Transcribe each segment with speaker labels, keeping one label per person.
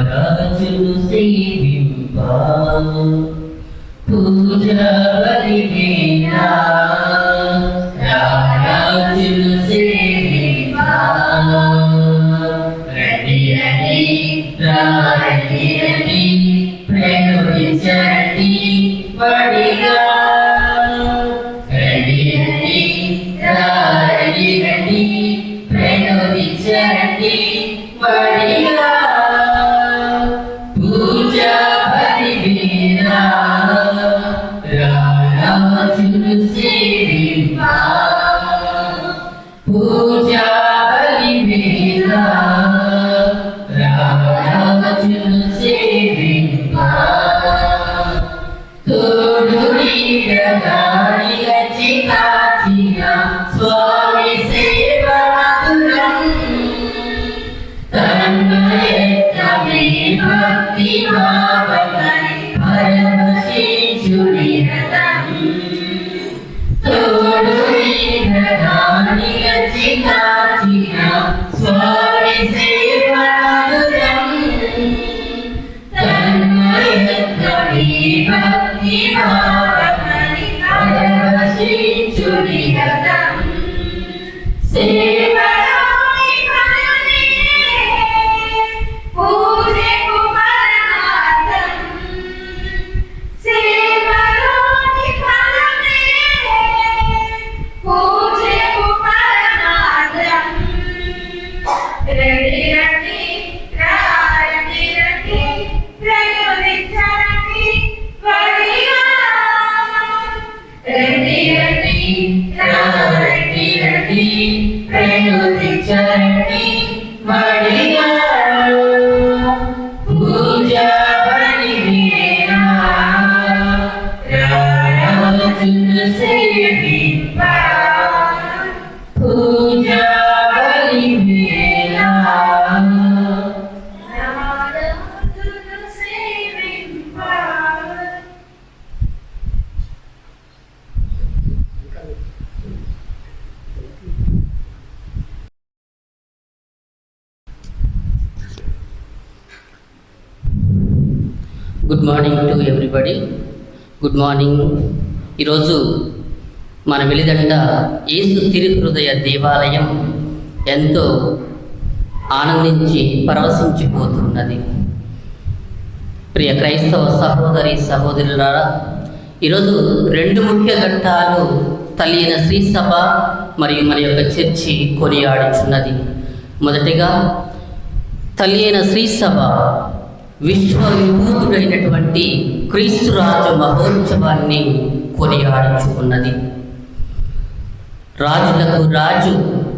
Speaker 1: రాజులు సేవింప పూజా బలివేళ రాజులు సేవింప రండి రండి రండి రండి ప్రేమించండి పడిగా రండి రండి రండి రండి ప్రేమించండి పడిగా పూజా బలివేళ రాజులు సేవింప పూజా బలివేళ రాజులు సేవింప తోడు నీడగాడిగా చికాచిన స్వామి సేవ మధురం తన్మయత్వమే భక్తి భావమై పరమశిశుని రథం తోడు నీడగాడిగా చికాచిన స్వామి సేవ మధురం తన్మయత్వమే భక్తి భావమై పరమశిశుని రథం సేవలోని ఫలమే పూజకు పరమార్థం సేవలోని ఫలమే పూజకు పరమార్థం రండి రండి రండి రండి ప్రయోగించండి వడిగా రండి రండి రండి రండి ప్రయోగించండి వడిగా పూజా బలివేళ రాజులు సేవింప పూజా బలివేళ రాజులు సేవింప.
Speaker 2: Good morning to everybody. Good morning. ఈరోజు మన వెలిదండ యేసు తిరుహృదయ దేవాలయం ఎంతో ఆనందించి పరవశించిపోతున్నది. ప్రియ క్రైస్తవ సహోదరి సహోదరులారా, ఈరోజు రెండు ముఖ్య ఘట్టాలు తల్లి అయిన శ్రీ సభ మరియు మన యొక్క చర్చి కొనియాడుచున్నది. మొదటిగా తల్లి అయిన శ్రీ సభ విశ్వవిభూతుడైనటువంటి క్రీస్తురాజు మహోత్సవాన్ని కొనియాడుచున్నది. రాజులకు రాజు,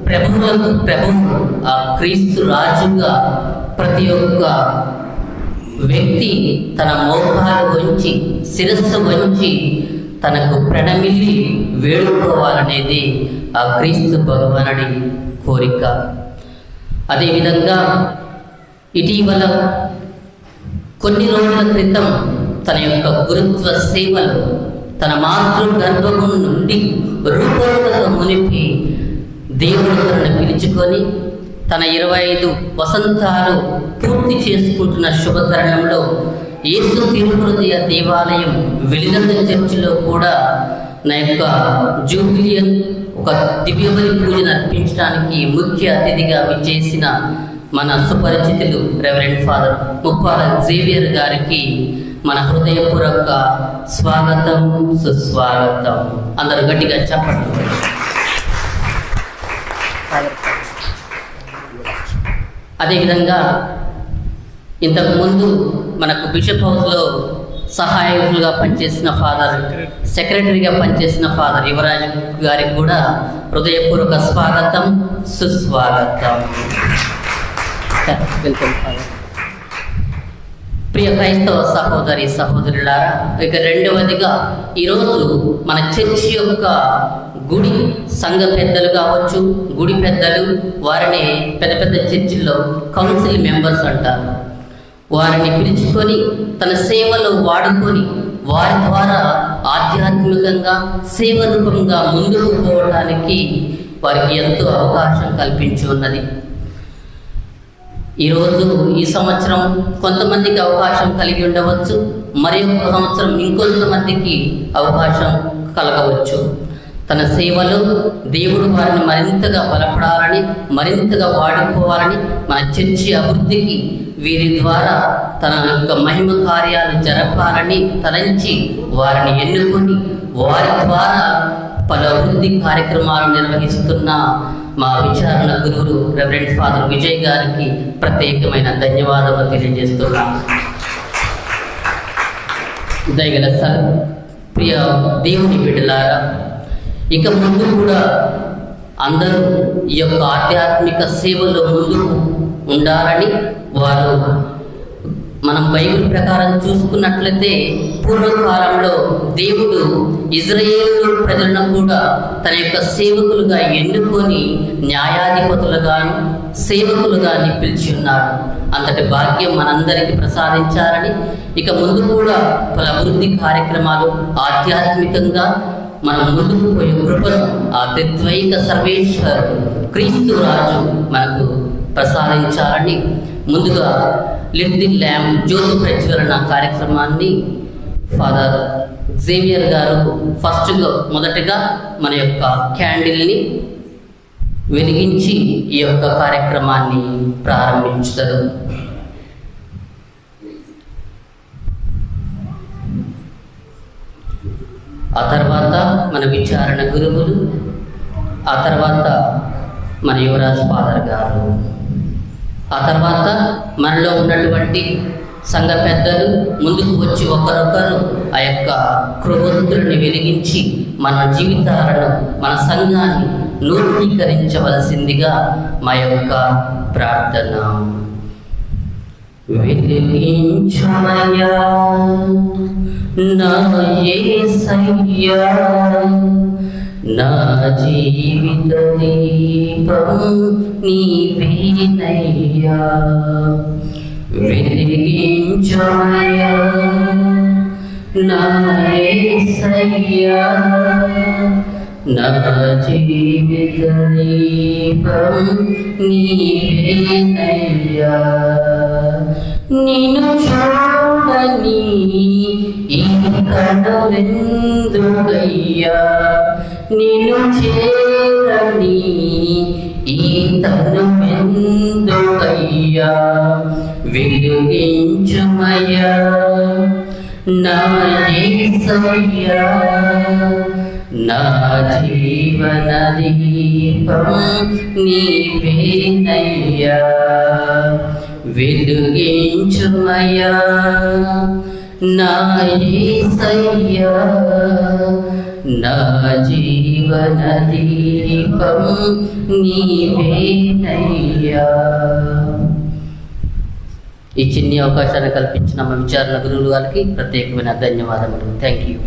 Speaker 2: ప్రభువులకు ప్రభువు, ఆ క్రీస్తు రాజుగా ప్రతి ఒక్క వ్యక్తి తన మోకాలు వంచి శిరస్సు వంచి తనకు ప్రణమిల్లి వేడుకోవాలనేది ఆ క్రీస్తు భగవానుడి కోరిక. అదేవిధంగా ఇటీవల కొన్ని రోజుల క్రితం తన యొక్క గురుత్వ సేవలు తన మాతృ గర్భము నుండి రూపొందక మునిపి దేవుడు తనను పిలుచుకొని తన 25 వసంతాలు పూర్తి చేసుకుంటున్న శుభతరుణంలో యేసు తిరుహృదయ దేవాలయం వెలిదండ చర్చిలో కూడా నా యొక్క జూబిలియన్ ఒక దివ్యబలి పూజను అర్పించడానికి ముఖ్య అతిథిగా విచ్చేసిన మన సుపరిచితులు రెవరెండ్ ఫాదర్ ముప్పాల జేవియర్ గారికి మన హృదయపూర్వక స్వాగతం, సుస్వాగతం. అందరూ గట్టిగా చెప్పండి. అదేవిధంగా ఇంతకుముందు మనకు బిషప్ హౌస్లో సహాయకులుగా పనిచేసిన ఫాదర్, సెక్రటరీగా పనిచేసిన ఫాదర్ యువరాజు గారికి కూడా హృదయపూర్వక స్వాగతం, సుస్వాగతం. Welcome father. ప్రియ క్రైస్తవ సహోదరి సహోదరులారా, ఇక రెండవదిగా ఈరోజు మన చర్చి యొక్క గుడి సంఘ పెద్దలు కావచ్చు, గుడి పెద్దలు, వారిని పెద్ద పెద్ద చర్చిల్లో కౌన్సిల్ మెంబర్స్ అంటారు. వారిని పిలుచుకొని తన సేవలో వాడుకొని వారి ద్వారా ఆధ్యాత్మికంగా సేవ రూపంగా ముందుకు పోవడానికి వారికి ఎంతో అవకాశం కల్పించి ఉన్నది. ఈరోజు ఈ సంవత్సరం కొంతమందికి అవకాశం కలిగి ఉండవచ్చు, మరి ఒక సంవత్సరం ఇంకొంతమందికి అవకాశం కలగవచ్చు. తన సేవలో దేవుడు వారిని మరింతగా బలపడాలని, మరింతగా వాడుకోవాలని, మన చర్చి అభివృద్ధికి వీరి ద్వారా తన యొక్క మహిమ కార్యాలు జరపాలని తలంచి వారిని ఎన్నుకొని వారి ద్వారా పలు అభివృద్ధి కార్యక్రమాలు నిర్వహిస్తున్న మా విచారణ గురువులు రెవరెండ్ ఫాదర్ విజయ్ గారికి ప్రత్యేకమైన ధన్యవాదాలు తెలియజేస్తున్నాను. దయగల సార్, ప్రియ దేవుని బిడ్డలారా, ఇక ముందు కూడా అందరూ ఈ యొక్క ఆధ్యాత్మిక సేవలో ముందుకు ఉండాలని వారు, మనం బైబిల్ ప్రకారం చూసుకున్నట్లయితే పూర్వకాలంలో దేవుడు ఇజ్రాయేలు ప్రజలను కూడా తన యొక్క సేవకులుగా ఎన్నుకొని న్యాయాధిపతులుగాను సేవకులుగాని పిలిచి ఉన్నాడు. అంతటి భాగ్యం మనందరికీ ప్రసాదించాలని, ఇక ముందు కూడా పలు అభివృద్ధి కార్యక్రమాలు ఆధ్యాత్మికంగా మనం ముందుకు పోయే కృపను ఆ త్రిత్వైక సర్వేశ్వరుడు క్రీస్తు రాజు మనకు ప్రసాదించాలని ముందుగా లిట్ ది ల్యాంప్ జ్యోతి ప్రజ్వలన కార్యక్రమాన్ని ఫాదర్ జేవియర్ గారు మొదటగా మన యొక్క క్యాండిల్ని వెలిగించి ఈ యొక్క కార్యక్రమాన్ని ప్రారంభించుతారు. ఆ తర్వాత మన విచారణ గురువులు, ఆ తర్వాత మన యువరాజ్ ఫాదర్ గారు, ఆ తర్వాత మనలో ఉన్నటువంటి సంఘ పెద్దలు ముందుకు వచ్చి ఒకరొకరు ఆ యొక్క క్రొవ్వొత్తులను వెలిగించి మన జీవితాలను, మన సంఘాన్ని నూతనీకరించవలసిందిగా మా యొక్క ప్రార్థన. వెలిగించుమయ్యా నా యేసయ్యా, నా జీవిత దీపం నీవేనయ్యా. వెలిగించుమయ్యా నా యేసయ్యా, నా జీవిత దీపం నీవేనయ్యా. నిన్ను చూడని ఈ కనులెందుకయ్యా, నిన్ను చేరని ఈ తనువెందుకయ్యా. వెలిగించుమయ్యా నా యేసయ్యా, నా జీవన దీపం నీవేనయ్యా. వెలిగించుమయ్యా నా యేసయ్యా, నా జీవన దీపం నీవేనయ్యా. ఈ చిన్ని అవకాశాన్ని కల్పించిన మా విచారణ గురువులు గారికి ప్రత్యేకమైన ధన్యవాదములు. Thank you.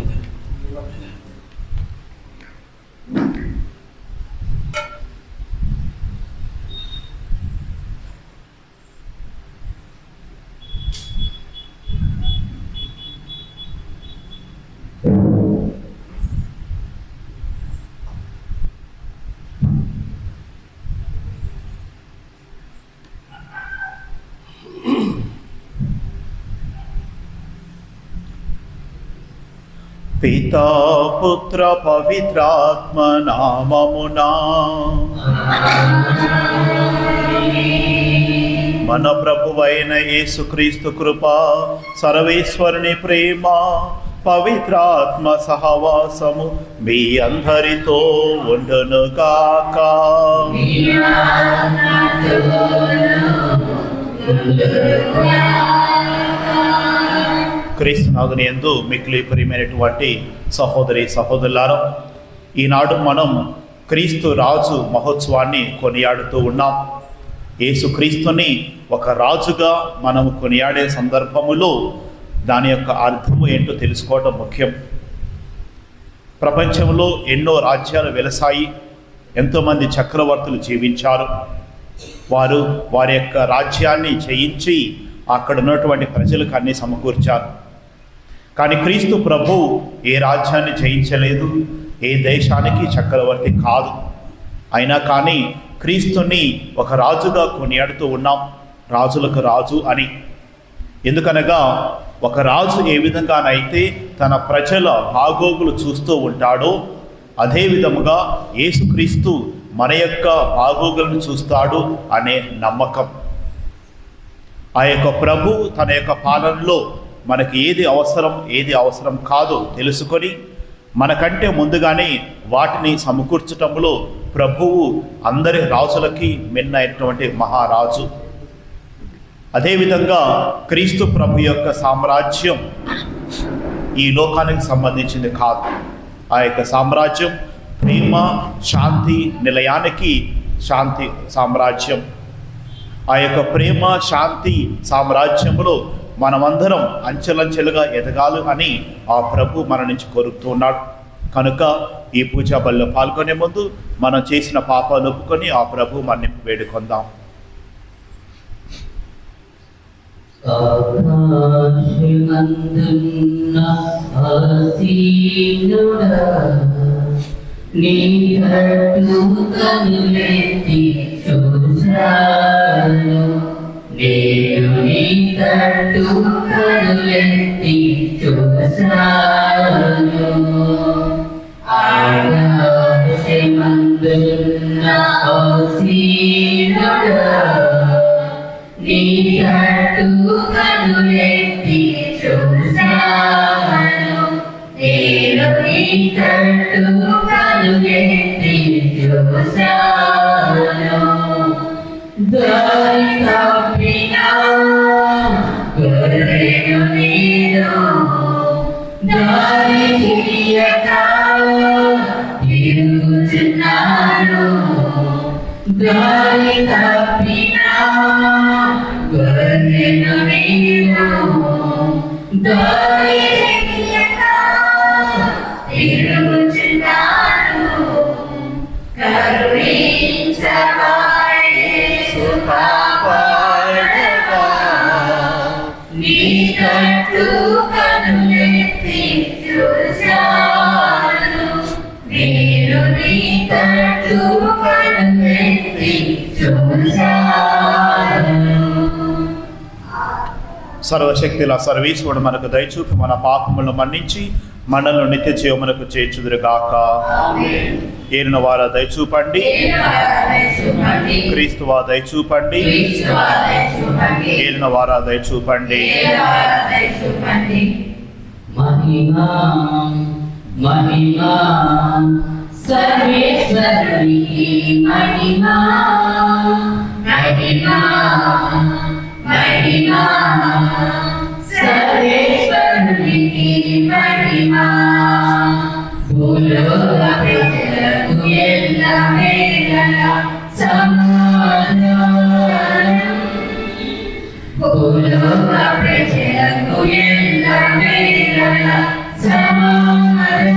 Speaker 3: పితా పుత్ర పవిత్రాత్మ నామమునా మన ప్రభువైన యేసుక్రీస్తు కృప, సర్వేశ్వరుని ప్రేమ, పవిత్రాత్మ సహవాసము మీ అందరితో ఉండును గాక. క్రీస్తునాథుని యందు మిక్కిలి ప్రియమైనటువంటి సహోదరి సహోదరులారా, ఈనాడు మనం క్రీస్తు రాజు మహోత్సవాన్ని కొనియాడుతూ ఉన్నాం. యేసుక్రీస్తుని ఒక రాజుగా మనం కొనియాడే సందర్భములో దాని యొక్క అర్థము ఏంటో తెలుసుకోవడం ముఖ్యం. ప్రపంచంలో ఎన్నో రాజ్యాలు వెలసాయి, ఎంతోమంది చక్రవర్తులు జీవించారు. వారు వారి యొక్క రాజ్యాన్ని జయించి అక్కడ ఉన్నటువంటి ప్రజలకు అన్నీ సమకూర్చారు. కానీ క్రీస్తు ప్రభువు ఏ రాజ్యాన్ని జయించలేదు, ఏ దేశానికి చక్రవర్తి కాదు. అయినా కానీ క్రీస్తుని ఒక రాజుగా కొనియాడుతూ ఉన్నాం, రాజులకు రాజు అని. ఎందుకనగా ఒక రాజు ఏ విధంగానైతే తన ప్రజల బాగోగులు చూస్తూ ఉంటాడో, అదే విధముగా యేసుక్రీస్తు మన యొక్క బాగోగులను చూస్తాడు అనే నమ్మకం. ఆ యొక్క ప్రభు తన యొక్క పాలనలో మనకి ఏది అవసరం కాదో తెలుసుకొని మనకంటే ముందుగానే వాటిని సమకూర్చటంలో ప్రభువు అందరి రాజులకి మిన్నైనటువంటి మహారాజు. అదేవిధంగా క్రీస్తు ప్రభు యొక్క సామ్రాజ్యం ఈ లోకానికి సంబంధించింది కాదు. ఆ యొక్క సామ్రాజ్యం ప్రేమ శాంతి నిలయానికి శాంతి సామ్రాజ్యం. ఆ యొక్క ప్రేమ శాంతి సామ్రాజ్యంలో మనమందరం అంచెలంచెలుగా ఎదగాలి అని ఆ ప్రభు మన నుంచి కోరుతున్నాడు. కనుక ఈ పూజా బలిలో పాల్గొనే ముందు మనం చేసిన పాపాలు ఒప్పుకొని ఆ ప్రభు మనని వేడుకొందాం.
Speaker 2: నీ తట్టు కనులెత్తి చూశాను, నేను నీ తట్టు కనులెత్తి చూశాను. ఆకాశమందున్న ఆసీనుడా, నీ తట్టు కనులెత్తి చూశాను, నేను నీ తట్టు కనులెత్తి చూశాను. దారి తప్పిన గొర్రెను నేను, దారి తీయక తిరుగుచున్నాను. దారి తప్పిన గొర్రెను నేను, దారి తీయక తిరుగుచున్నాను. కరుణించవా యేసు కాపాడగా, నీ తట్టు కనులెత్తి చూశాను, నేను నీ తట్టు కనులెత్తి చూశాను.
Speaker 3: సర్వశక్తిల సర్వేశ్వరుడు మనకు దయచూపి మన పాపములను మన్నించి మనల్ని నిత్య జీవమునకు చేర్చుదురుగాక. ఏలిన వారా దయచూపండి, క్రీస్తువా దయచూపండి, ఏలిన వారా దయచూపండి.
Speaker 2: మహిమా మహిమా సర్వేశ్వరునికి మహిమా, మహిమా మహిమా సర్వేశ్వరునికి మహిమా. భూలోక ప్రజలకు ఎల్లవేళల సమాధానం, భూలోక ప్రజలకు ఎల్లవేళల సమాధానం.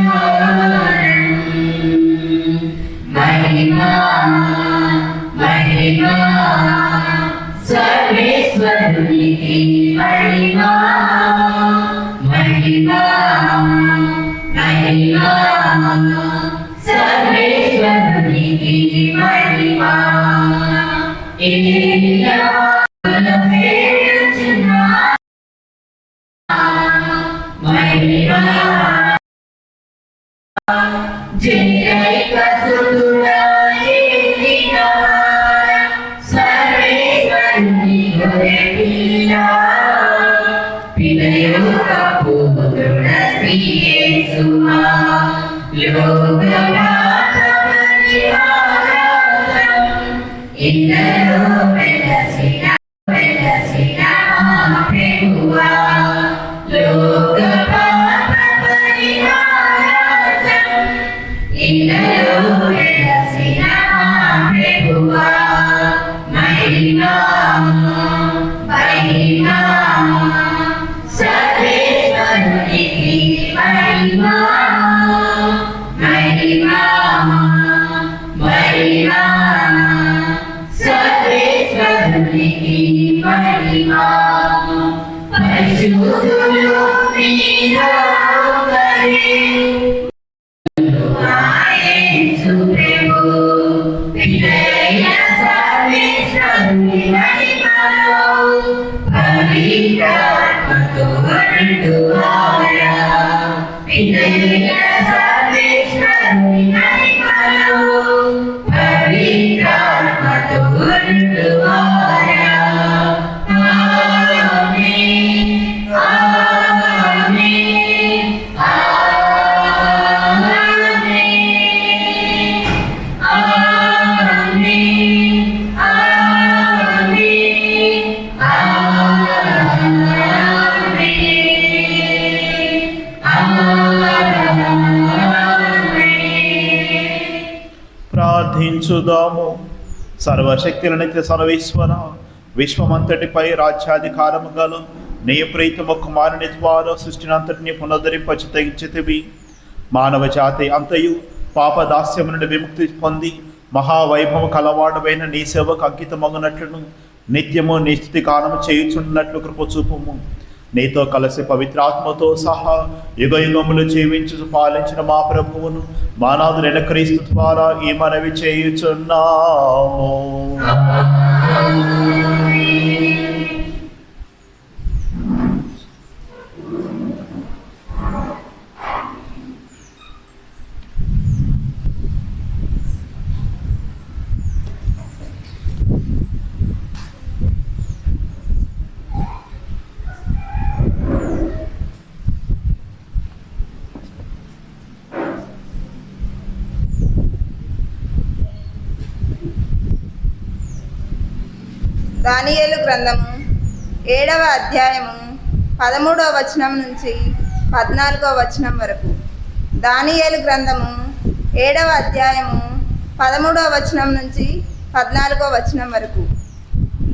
Speaker 2: మహిమా మహిమా సర్వేశ్వరునికి మహిమా, మహిమా మహిమా సర్వేశ్వరునికి మహిమా. మహిమా జయైక సుతుడా సర్వేశ్వరుని గొర్రెపిల్ల, పిలయోక పుత్రుడ శ్రీ యేసువా, లోకమాత పరివారం ఇందరో వెలసిన మా ప్రభువా, లోక పాప పరిహారం ఇందరో వెలసిన మా ప్రభువా. మహిమా మహిమా సర్వేశ్వరునికి మహిమా, మహిమా మహిమా సర్వేశ్వరునికి మహిమా.
Speaker 1: యూదులు మీలో ఒకరే. యేసు ప్రభు పిల్లల సర్వేశ్వరుని మహిమలో పవిత్రాత్మతో నిండువారా. పిల్లల సర్వేశ్వరుని మహిమలో పవిత్రాత్మతో నిండువారా. ఆమేన్, ఆమేన్, ఆమేన్, ఆమేన్,
Speaker 3: ప్రార్థించుదాము. సర్వశక్తుల నిత్య సర్వేశ్వర, విశ్వమంతటిపై రాజ్యాధికారము గల నీ ప్రీతమ కుమారుని ద్వారా సృష్టినంతటిని పునరుద్ధరింపచి తెగించితివి. మానవ జాతి అంతయు పాపదాస్యము నుండి విముక్తి పొంది మహావైభవ కలవాడవైన నీ సేవకు అంకితమగునట్లును నిత్యము నీ స్తుతి గానము చేయుచున్నట్లు కృప చూపుము. నీతో కలిసి పవిత్రాత్మతో సహా యుగ యుగములు జీవించు పాలించిన మా ప్రభువును మానాథుడైన క్రీస్తు ద్వారా ఈ మనవి చేయుచున్నాము.
Speaker 4: దానియేలు గ్రంథము 7వ అధ్యాయము 13వ వచనం నుంచి 14వ వచనం వరకు. దానియేలు గ్రంథము 7వ అధ్యాయము 13వ వచనం నుంచి 14వ వచనం వరకు.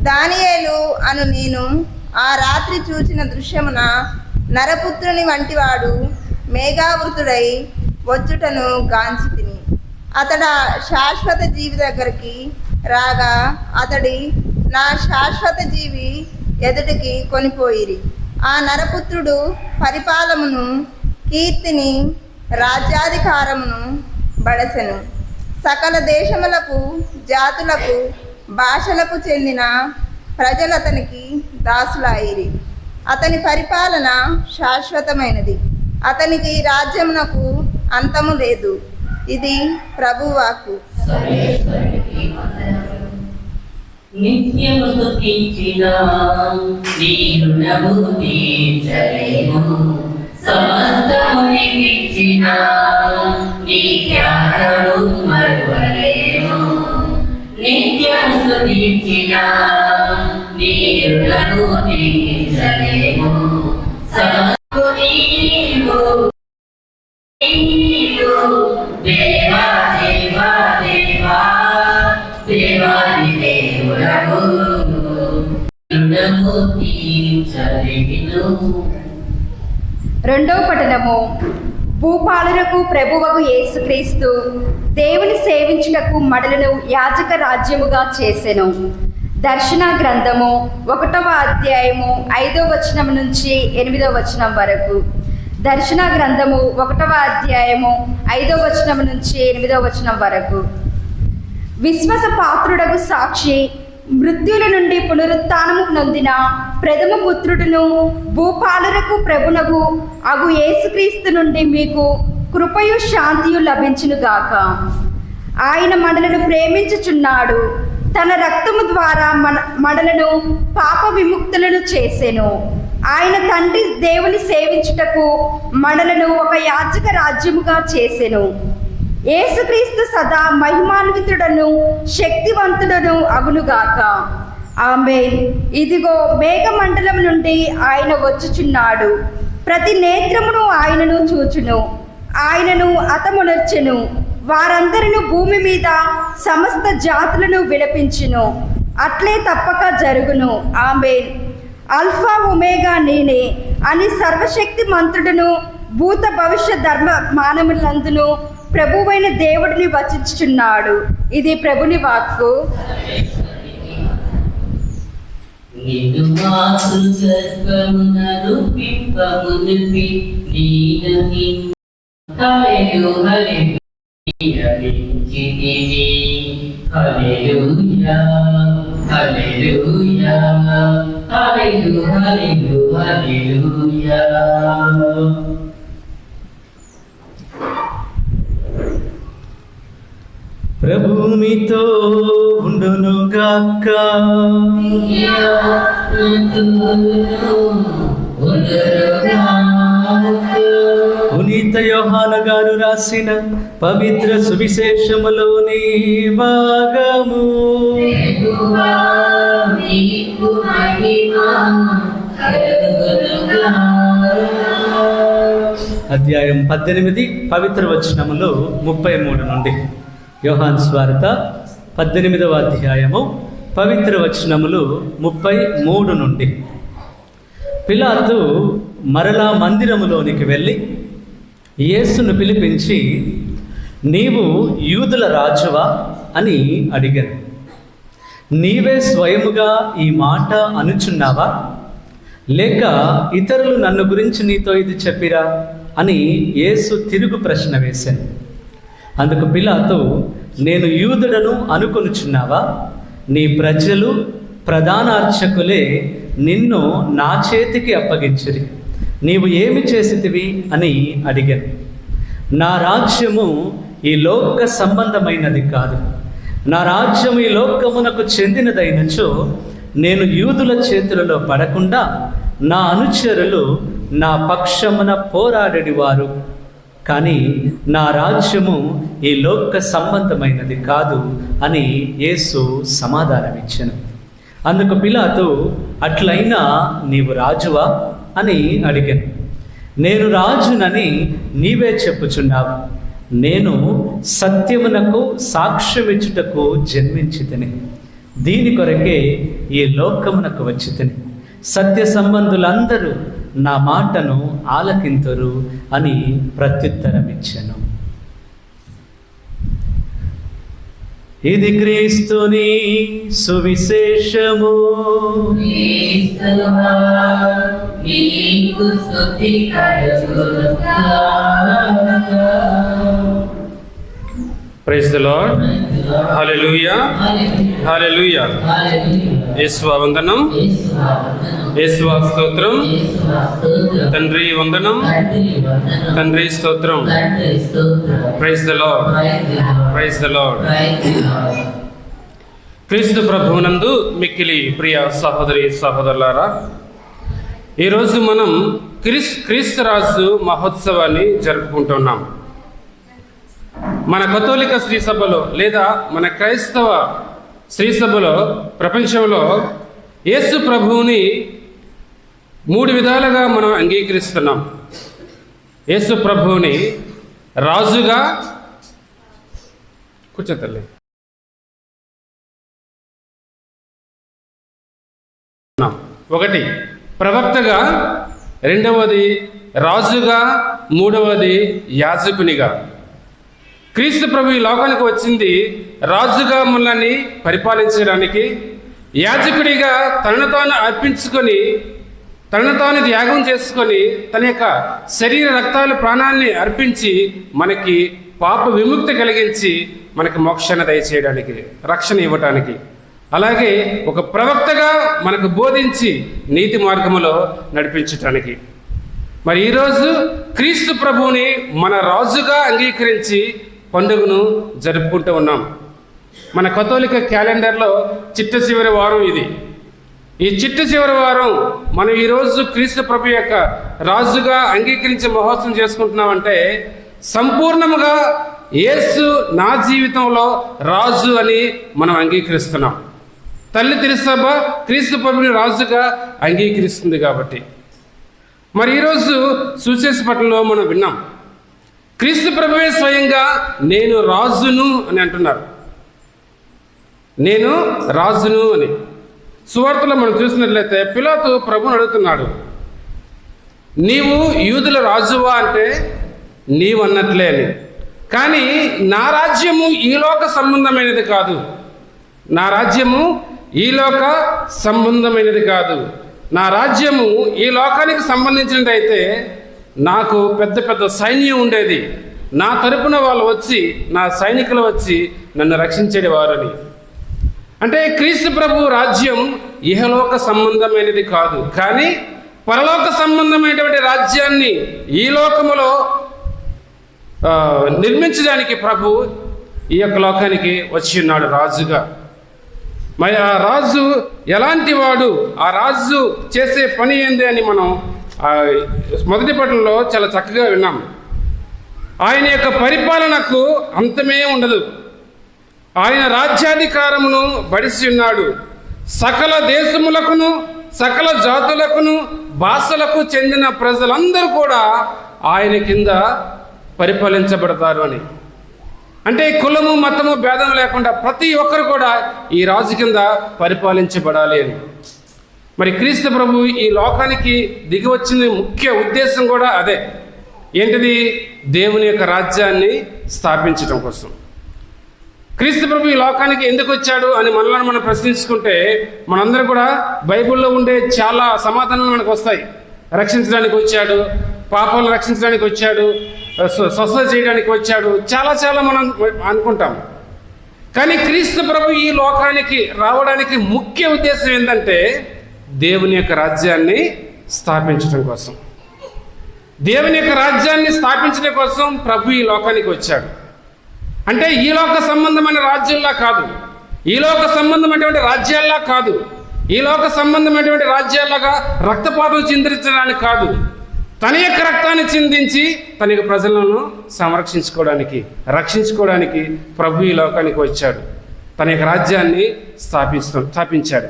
Speaker 4: దానియేలు అను నేను ఆ రాత్రి చూచిన దృశ్యమున నరపుత్రుని వంటివాడు మేఘావృతుడై వచ్చుటను గాంచి తిని అతడ శాశ్వత జీవి దగ్గరికి రాగా అతడి నా శాశ్వత జీవి ఎదుటికి కొనిపోయిరి. ఆ నరపుత్రుడు పరిపాలమును, కీర్తిని, రాజ్యాధికారమును బడసెను. సకల దేశములకు, జాతులకు, భాషలకు చెందిన ప్రజలు అతనికి దాసులాయిరి. అతని పరిపాలన శాశ్వతమైనది. అతనికి రాజ్యమునకు అంతము లేదు. ఇది ప్రభువాక్కు.
Speaker 2: నిత్యము స్తుతించిన నీ రుణము తీర్చలేము. సమస్తము నీకిచ్చిన నీ త్యాగము మరువలేము. నిత్యము స్తుతించిన నీ రుణము తీర్చలేము. సమస్తము నీవు, నీవు దేవా దేవా దేవా దేవాది దేవుడవు రుణము తీర్చలేను.
Speaker 5: రెండో పఠనము. భూపాలులకు ప్రభువగు యేసుక్రీస్తు దేవుని సేవించుటకు మడలను యాజక రాజ్యముగా చేసెను. దర్శన గ్రంథము 1వ అధ్యాయము 5వ వచనం నుంచి 8వ వచనం వరకు. దర్శన గ్రంథము 1వ అధ్యాయము 5వ వచనం నుంచి 8వ వచనం వరకు. విశ్వాస పాత్రుడగు సాక్షి, మృత్యుల నుండి పునరుత్థానము నొందిన ప్రథమ పుత్రుడును భూపాలురకు ప్రభునగు అగు యేసుక్రీస్తు నుండి మీకు కృపయు శాంతియు లభించునుగాక. ఆయన మనలను ప్రేమించుచున్నాడు. తన రక్తము ద్వారా మనలను పాప విముక్తులను చేసెను. ఆయన తండ్రి దేవుని సేవించుటకు మనలను ఒక యాజక రాజ్యముగా చేసెను. యేసుక్రీస్తు సదా మహిమాన్వితుడను శక్తివంతుడను అగునుగాక. ఆమేన్. ఇదిగో మేఘమండలం నుండి ఆయన వచ్చుచున్నాడు. ప్రతి నేత్రమును ఆయనను చూచును. ఆయనను అతమునర్చెను. వారందరిని భూమి మీద సమస్త జాతులను విలపించును. అట్లే తప్పక జరుగును. ఆమేన్. అల్ఫా ఒమేగా నేనే అని సర్వశక్తి మంతుడును భూత భవిష్య ధర్మ మానవులందును ప్రభువైన దేవుడిని వచించుచున్నాడు. ఇది ప్రభుని వాక్కు.
Speaker 2: నిన్ను మాతృ గర్భమున రూపింపమునిపి నీనని హల్లెలూయా హల్లెలూయా హల్లెలూయా హల్లెలూయా హల్లెలూయా హల్లెలూయా.
Speaker 6: ప్రభు మీతో ఉండును గాక. పునీత యోహాను గారు రాసిన పవిత్ర సువిశేషములోని భాగము. అధ్యాయం 18 పవిత్ర వచనములు 33 నుండి. యోహాను స్వార్త 18వ అధ్యాయము పవిత్ర వచనములు 33 నుండి. పిలాతు మరలా మందిరములోనికి వెళ్ళి యేసును పిలిపించి, నీవు యూదుల రాజువా అని అడిగాను. నీవే స్వయముగా ఈ మాట అనుచున్నావా, లేక ఇతరులు నన్ను గురించి నీతో ఇది చెప్పిరా అని యేసు తిరుగు ప్రశ్న వేశాను. అందుకు పిలాతు, నేను యూదుడను అనుకొనుచున్నావా? నీ ప్రజలు ప్రధాన అర్చకులే నిన్ను నా చేతికి అప్పగించిరి. నీవు ఏమి చేసితివి అని అడిగాను. నా రాజ్యము ఈ లోక సంబంధమైనది కాదు. నా రాజ్యము ఈ లోకమునకు చెందినదైనచో నేను యూదుల చేతులలో పడకుండా నా అనుచరులు నా పక్షమున పోరాడేవారు. కానీ నా రాజ్యము ఈ లోక సంబంధమైనది కాదు అని యేసు సమాధానమిచ్చెను. అందుకు పిలాతు, అట్లయినా నీవు రాజువా అని అడిగాను. నేను రాజునని నీవే చెప్పుచున్నావు. నేను సత్యమునకు సాక్ష్యమిచ్చుటకు జన్మించితిని. దీని కొరకే ఈ లోకమునకు వచ్చితిని. సత్య సంబంధులందరూ నా మాటను ఆలకింతురు అని ప్రత్యుత్తరమిచ్చెను. ఇది క్రీస్తుని సువిశేషము.
Speaker 7: Praise the Lord. Hallelujah hallelujah. యేసువా వందనం, యేసువా స్తోత్రం, తండ్రి వందనం, తండ్రి స్తోత్రం. Praise the Lord, praise the Lord. క్రీస్తు ప్రభువునందు మిక్కిలి ప్రియ సహోదరి సహోదరులారా, ఈరోజు మనం క్రీస్తురాజు మహోత్సవాన్ని జరుపుకుంటున్నాం. మన కథోలిక శ్రీ సభలో లేదా మన క్రైస్తవ శ్రీ సభలో ప్రపంచంలో యేసు ప్రభువుని 3 విధాలుగా మనం అంగీకరిస్తున్నాం. యేసు ప్రభువుని రాజుగా, కూర్చోతల్లి, ఒకటి ప్రవక్తగా, రెండవది రాజుగా, మూడవది యాజకునిగా. క్రీస్తు ప్రభు ఈ లోకానికి వచ్చింది రాజుగా మనల్ని పరిపాలించడానికి, యాజకుడిగా తనను తాను అర్పించుకొని, తనను తాను త్యాగం చేసుకొని, తన యొక్క శరీర రక్తాలు ప్రాణాన్ని అర్పించి మనకి పాప విముక్తి కలిగించి మనకి మోక్షాన్ని దయచేయడానికి, రక్షణ ఇవ్వటానికి. అలాగే ఒక ప్రవక్తగా మనకు బోధించి నీతి మార్గములో నడిపించటానికి. మరి ఈరోజు క్రీస్తు ప్రభువుని మన రాజుగా అంగీకరించి పండుగను జరుపుకుంటూ ఉన్నాం. మన కథోలిక క్యాలెండర్లో చిట్ట చివరి వారం ఇది. ఈ చిట్ట చివరి వారం మనం ఈరోజు క్రీస్తు ప్రభు యొక్క రాజుగా అంగీకరించి మహోత్సవం చేసుకుంటున్నామంటే సంపూర్ణముగా యేసు నా జీవితంలో రాజు అని మనం అంగీకరిస్తున్నాం. తల్లి తిరుసభ క్రీస్తు ప్రభుని రాజుగా అంగీకరిస్తుంది కాబట్టి. మరి ఈరోజు సువిశేష పట్టణంలో మనం విన్నాం, క్రీస్తు ప్రభువే స్వయంగా నేను రాజును అని అంటున్నారు. నేను రాజును అని. సువార్తలో మనం చూసినట్లయితే పిలాతు ప్రభుని అడుగుతున్నాడు, నీవు యూదుల రాజువా అంటే నీవు అన్నట్లే అని. కానీ నా రాజ్యము ఈ లోక సంబంధమైనది కాదు, నా రాజ్యము ఈ లోక సంబంధమైనది కాదు. నా రాజ్యము ఈ లోకానికి సంబంధించినదైతే నాకు పెద్ద పెద్ద సైన్యం ఉండేది, నా తరపున వాళ్ళు వచ్చి, నా సైనికులు వచ్చి నన్ను రక్షించేవారని. అంటే క్రీస్తు ప్రభు రాజ్యం ఇహలోక సంబంధమైనది కాదు, కానీ పరలోక సంబంధమైనటువంటి రాజ్యాన్ని ఈ లోకములో నిర్మించడానికి ప్రభు ఈ యొక్క లోకానికి వచ్చి ఉన్నాడు రాజుగా. మరి ఆ రాజు ఎలాంటి వాడు, ఆ రాజు చేసే పని ఏంది అని మనం మొదటి పట్టణంలో చాలా చక్కగా విన్నాం. ఆయన యొక్క పరిపాలనకు అంతమే ఉండదు. ఆయన రాజ్యాధికారమును బడిసి ఉన్నాడు. సకల దేశములకును సకల జాతులకును భాషలకు చెందిన ప్రజలందరూ కూడా ఆయన కింద పరిపాలించబడతారు అని. అంటే కులము మతము భేదం లేకుండా ప్రతి ఒక్కరు కూడా ఈ రాజు కింద పరిపాలించబడాలి అని. మరి క్రీస్తు ప్రభు ఈ లోకానికి దిగి వచ్చిన ముఖ్య ఉద్దేశం కూడా అదే. ఏంటిది? దేవుని యొక్క రాజ్యాన్ని స్థాపించడం కోసం. క్రీస్తు ప్రభు ఈ లోకానికి ఎందుకు వచ్చాడు అని మనల్ని మనం ప్రశ్నించుకుంటే మనందరం కూడా బైబిల్లో ఉండే చాలా సమాధానాలు మనకు వస్తాయి. రక్షించడానికి వచ్చాడు, పాపాలను రక్షించడానికి వచ్చాడు, స్వస్థత చేయడానికి వచ్చాడు, చాలా మనం అనుకుంటాం. కానీ క్రీస్తు ప్రభు ఈ లోకానికి రావడానికి ముఖ్య ఉద్దేశం ఏంటంటే దేవుని యొక్క రాజ్యాన్ని స్థాపించడం కోసం. దేవుని యొక్క రాజ్యాన్ని స్థాపించడం కోసం ప్రభు ఈ లోకానికి వచ్చాడు. అంటే ఈ లోక సంబంధమైన రాజ్యాల్లా కాదు, ఈ లోక సంబంధమైనటువంటి రాజ్యాల్లా కాదు, ఈ లోక సంబంధమైనటువంటి రాజ్యాల్లాగా రక్తపాతం చిందించడానికి కాదు. తన యొక్క రక్తాన్ని చిందించి తన యొక్క ప్రజలను సంరక్షించుకోవడానికి, రక్షించుకోవడానికి ప్రభు ఈ లోకానికి వచ్చాడు. తన యొక్క రాజ్యాన్ని స్థాపించాడు.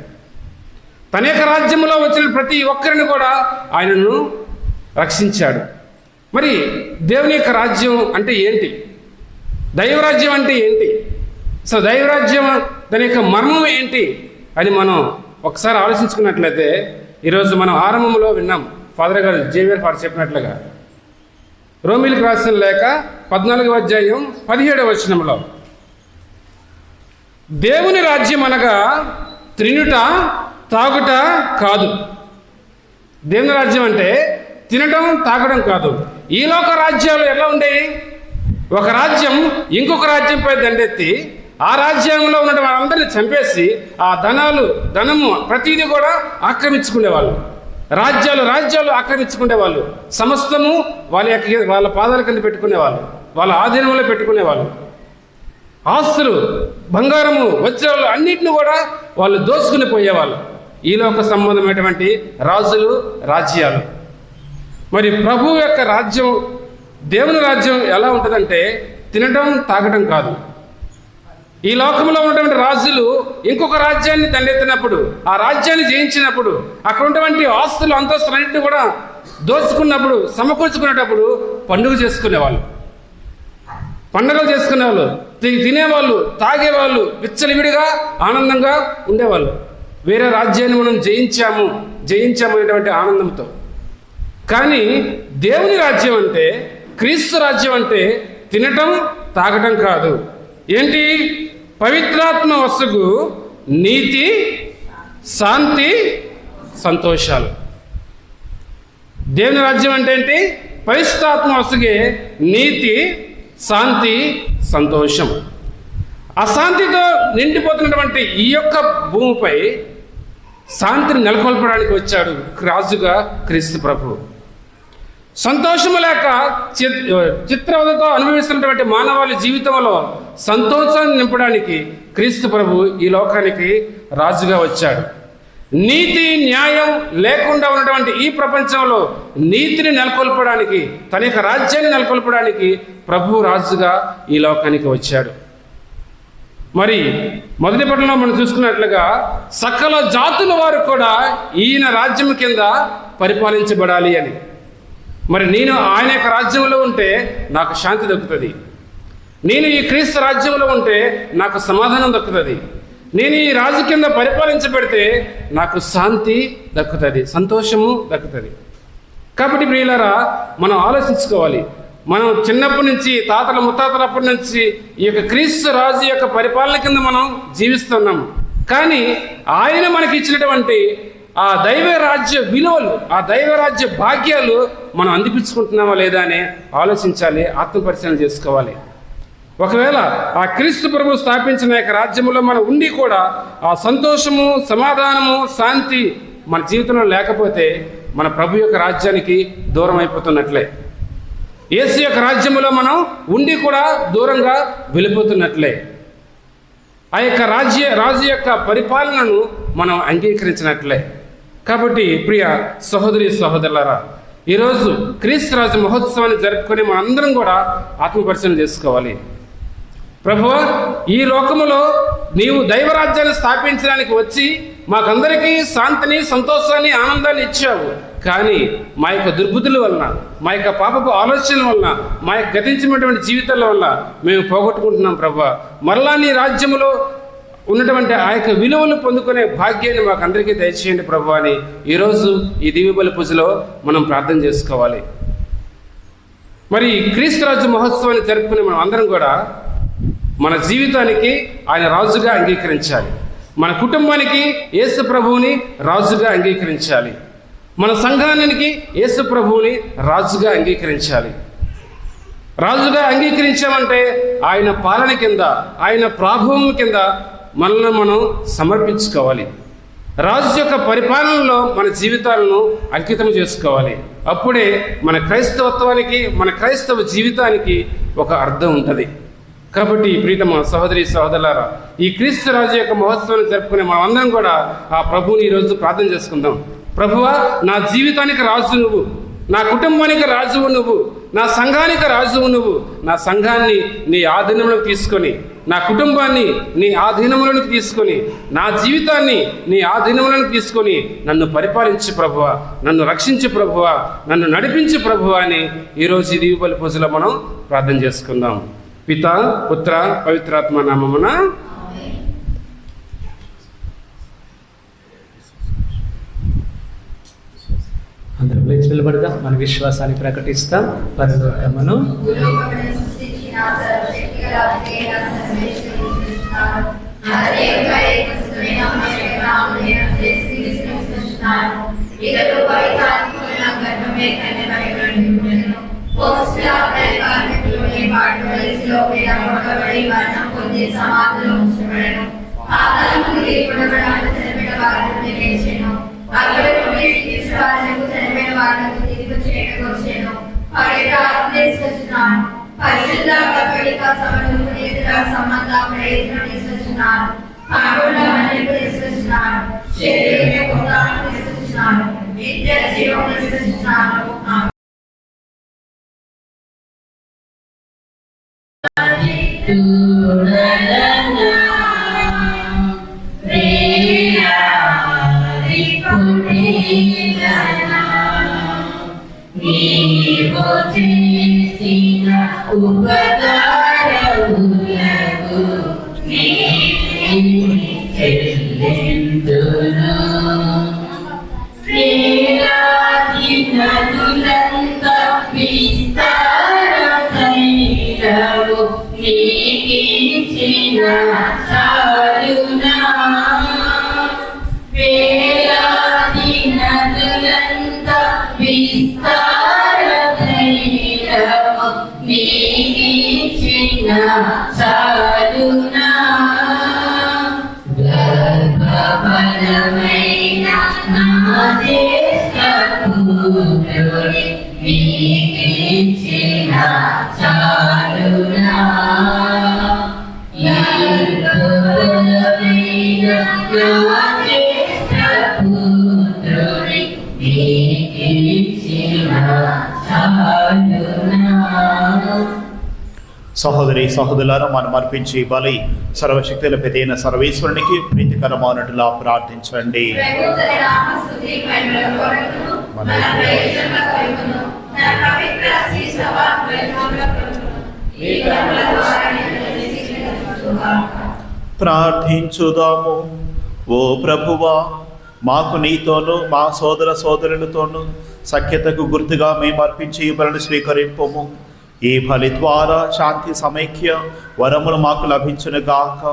Speaker 7: తన యొక్క రాజ్యంలో వచ్చిన ప్రతి ఒక్కరిని కూడా ఆయనను రక్షించాడు. మరి దేవుని యొక్క రాజ్యం అంటే ఏంటి? దైవరాజ్యం అంటే ఏంటి? సో దైవరాజ్యం దాని యొక్క మర్మం ఏంటి అని మనం ఒకసారి ఆలోచించుకున్నట్లయితే, ఈరోజు మనం ఆరంభంలో విన్నాం ఫాదర్ గారు జేవియర్ ఫాదర్ చెప్పినట్లుగా, రోమిలకు రాసిన లేఖ 14వ అధ్యాయం 17వ వచనంలో, దేవుని రాజ్యం అనగా త్రినుట తాగుట కాదు. దేవుని రాజ్యం అంటే తినటం తాగడం కాదు. ఈ లోక రాజ్యాలు ఎలా ఉండేవి? ఒక రాజ్యం ఇంకొక రాజ్యంపై దండెత్తి ఆ రాజ్యంలో ఉన్న వాళ్ళందరినీ చంపేసి ఆ ధనము ప్రతిదీ కూడా ఆక్రమించుకునేవాళ్ళు. రాజ్యాలు ఆక్రమించుకునేవాళ్ళు. సమస్తము వాళ్ళ పాదాల కింద పెట్టుకునేవాళ్ళు, వాళ్ళ ఆధీనంలో పెట్టుకునేవాళ్ళు. ఆస్తులు, బంగారము, వజ్రాలు అన్నిటిని కూడా వాళ్ళు దోచుకుని పోయేవాళ్ళు. ఈ లోక సంబంధమైనటువంటి రాజులు, రాజ్యాలు. మరి ప్రభు యొక్క రాజ్యం, దేవుని రాజ్యం ఎలా ఉంటుందంటే తినటం తాగటం కాదు. ఈ లోకంలో ఉన్నటువంటి రాజులు ఇంకొక రాజ్యాన్ని దండెత్తినప్పుడు, ఆ రాజ్యాన్ని జయించినప్పుడు, అక్కడ ఉన్నటువంటి ఆస్తులు, అంతస్తులన్నింటినీ కూడా దోచుకున్నప్పుడు, సమకూర్చుకునేటప్పుడు పండుగలు చేసుకునేవాళ్ళు, తినేవాళ్ళు, తాగేవాళ్ళు, విచ్చలవిడిగా ఆనందంగా ఉండేవాళ్ళు. వేరే రాజ్యాన్ని మనం జయించామనేటువంటి ఆనందంతో. కానీ దేవుని రాజ్యం అంటే, క్రీస్తు రాజ్యం అంటే తినటం తాగటం కాదు. ఏంటి? పవిత్రాత్మ వసగు నీతి, శాంతి, సంతోషాలు. దేవుని రాజ్యం అంటే ఏంటి? పవిత్రాత్మ వసగే నీతి, శాంతి, సంతోషం. అశాంతితో నిండిపోతున్నటువంటి ఈ యొక్క భూమిపై శాంతిని నెలకొల్పడానికి వచ్చాడు రాజుగా క్రీస్తు ప్రభు. సంతోషము లేక చిత్రవదతో అనుభవిస్తున్నటువంటి మానవాళి జీవితంలో సంతోషాన్ని నింపడానికి క్రీస్తు ప్రభు ఈ లోకానికి రాజుగా వచ్చాడు. నీతి, న్యాయం లేకుండా ఉన్నటువంటి ఈ ప్రపంచంలో నీతిని నెలకొల్పడానికి, తన యొక్క రాజ్యాన్ని నెలకొల్పడానికి ప్రభు రాజుగా ఈ లోకానికి వచ్చాడు. మరి మొదటి పట్టణంలో మనం చూసుకున్నట్లుగా సకల జాతుల వారు కూడా ఈయన రాజ్యం కింద పరిపాలించబడాలి అని. మరి నేను ఆయన యొక్క రాజ్యంలో ఉంటే నాకు శాంతి దక్కుతుంది. నేను ఈ క్రీస్తు రాజ్యంలో ఉంటే నాకు సమాధానం దక్కుతుంది. నేను ఈ రాజు కింద పరిపాలించబడితే నాకు శాంతి దక్కుతుంది, సంతోషము దక్కుతుంది. కాబట్టి ప్రియులారా, మనం ఆలోచించుకోవాలి. మనం చిన్నప్పటి నుంచి, తాతల ముత్తాతలప్పటి నుంచి ఈ యొక్క క్రీస్తు రాజు యొక్క పరిపాలన కింద మనం జీవిస్తున్నాం. కానీ ఆయన మనకి ఇచ్చినటువంటి ఆ దైవ రాజ్య విలువలు, ఆ దైవ రాజ్య భాగ్యాలు మనం అందిపించుకుంటున్నామా లేదా అని ఆలోచించాలి, ఆత్మపరిశీలన చేసుకోవాలి. ఒకవేళ ఆ క్రీస్తు ప్రభు స్థాపించిన యొక్క రాజ్యంలో మనం ఉండి కూడా ఆ సంతోషము, సమాధానము, శాంతి మన జీవితంలో లేకపోతే మన ప్రభు యొక్క రాజ్యానికి దూరం అయిపోతున్నట్లే. యేసు యొక్క రాజ్యములో మనం ఉండి కూడా దూరంగా వెళ్ళిపోతున్నట్లే. ఆ యొక్క రాజు యొక్క పరిపాలనను మనం అంగీకరించినట్లే. కాబట్టి ప్రియ సహోదరి సహోదరులారా, ఈరోజు క్రీస్తు రాజు మహోత్సవాన్ని జరుపుకొని మనందరం కూడా ఆత్మపరిశీలన చేసుకోవాలి. ప్రభువా, ఈ లోకములో నీవు దైవరాజ్యాన్ని స్థాపించడానికి వచ్చి మాకందరికీ శాంతిని, సంతోషాన్ని, ఆనందాన్ని ఇచ్చావు. కానీ మా యొక్క దుర్బుద్ధుల వలన, మా యొక్క పాపపు ఆలోచనల వలన, మా యొక్క గతించినటువంటి జీవితాల వల్ల మేము పోగొట్టుకుంటున్నాం. ప్రభువా, మరలా నీ రాజ్యములో ఉన్నటువంటి ఆ యొక్క విలువలు పొందుకునే భాగ్యాన్ని మాకు అందరికీ దయచేయండి ప్రభు అని ఈరోజు ఈ దివ్యబలి పూజలో మనం ప్రార్థన చేసుకోవాలి. మరి క్రీస్తురాజు మహోత్సవాన్ని జరుపుకునే మనం అందరం కూడా మన జీవితానికి ఆయన రాజుగా అంగీకరించాలి. మన కుటుంబానికి యేసు ప్రభువుని రాజుగా అంగీకరించాలి. మన సంఘానికి యేసు ప్రభువుని రాజుగా అంగీకరించాలి. రాజుగా అంగీకరించామంటే ఆయన పాలన కింద, ఆయన ప్రాభవం కింద మనల్ని మనం సమర్పించుకోవాలి. రాజు యొక్క పరిపాలనలో మన జీవితాలను అంకితం చేసుకోవాలి. అప్పుడే మన క్రైస్తవత్వానికి, మన క్రైస్తవ జీవితానికి ఒక అర్థం ఉంటుంది. కాబట్టి ప్రీతమ సహోదరి సహోదరులారా, ఈ క్రీస్తు రాజు యొక్క మహోత్సవాన్ని జరుపుకునే మనం అందరం కూడా ఆ ప్రభువుని ఈరోజు ప్రార్థన చేసుకుందాం. ప్రభువా, నా జీవితానికి రాజు నువ్వు, నా కుటుంబానికి రాజువు నువ్వు, నా సంఘానికి రాజువు నువ్వు. నా సంఘాన్ని నీ ఆధీనంలోకి తీసుకొని, నా కుటుంబాన్ని నీ ఆధీనంలోనికి తీసుకొని, నా జీవితాన్ని నీ ఆధీనంలోనికి తీసుకొని నన్ను పరిపాలించు ప్రభువా, నన్ను రక్షించు ప్రభువా, నన్ను నడిపించు ప్రభువా అని ఈరోజు ఈ దివ్యబలి పూజలో మనం ప్రార్థన చేసుకుందాం. పితా, పుత్ర, పవిత్రాత్మ నామమున.
Speaker 6: అందరం లేచి నిలబడదాం, మన విశ్వాసాన్ని ప్రకటిస్తాం. పరలోకమును
Speaker 3: సహోదరి సహోదరులారా, మనం అర్పించే బలి సర్వశక్తుల పెదైన సర్వేశ్వరునికి ప్రీతికరమైనట్లా ప్రార్థించండి. ప్రార్థించుదాము. ఓ ప్రభువా, మాకు నీతోనూ మా సోదర సోదరులతోనూ సఖ్యతకు గుర్తుగా మేము అర్పించే ఈ బలిని స్వీకరింపము. ఈ బలి ద్వారా శాంతి, సమైక్య వరములు మాకు లభించునుగాక.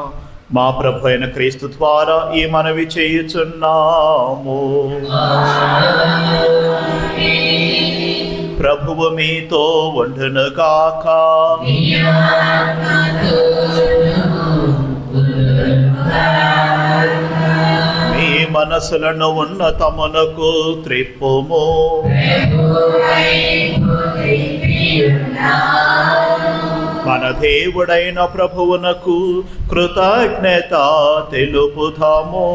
Speaker 3: మా ప్రభు అయిన క్రీస్తు ద్వారా ఈ మనవి చేయుచున్నాము. ప్రభువు మీతో ఉండును గాక. మీ మనసులను ఉన్నతమునకు త్రిప్పుము. మన దేవుడైన ప్రభువునకు కృతజ్ఞత తెలుపుతాము.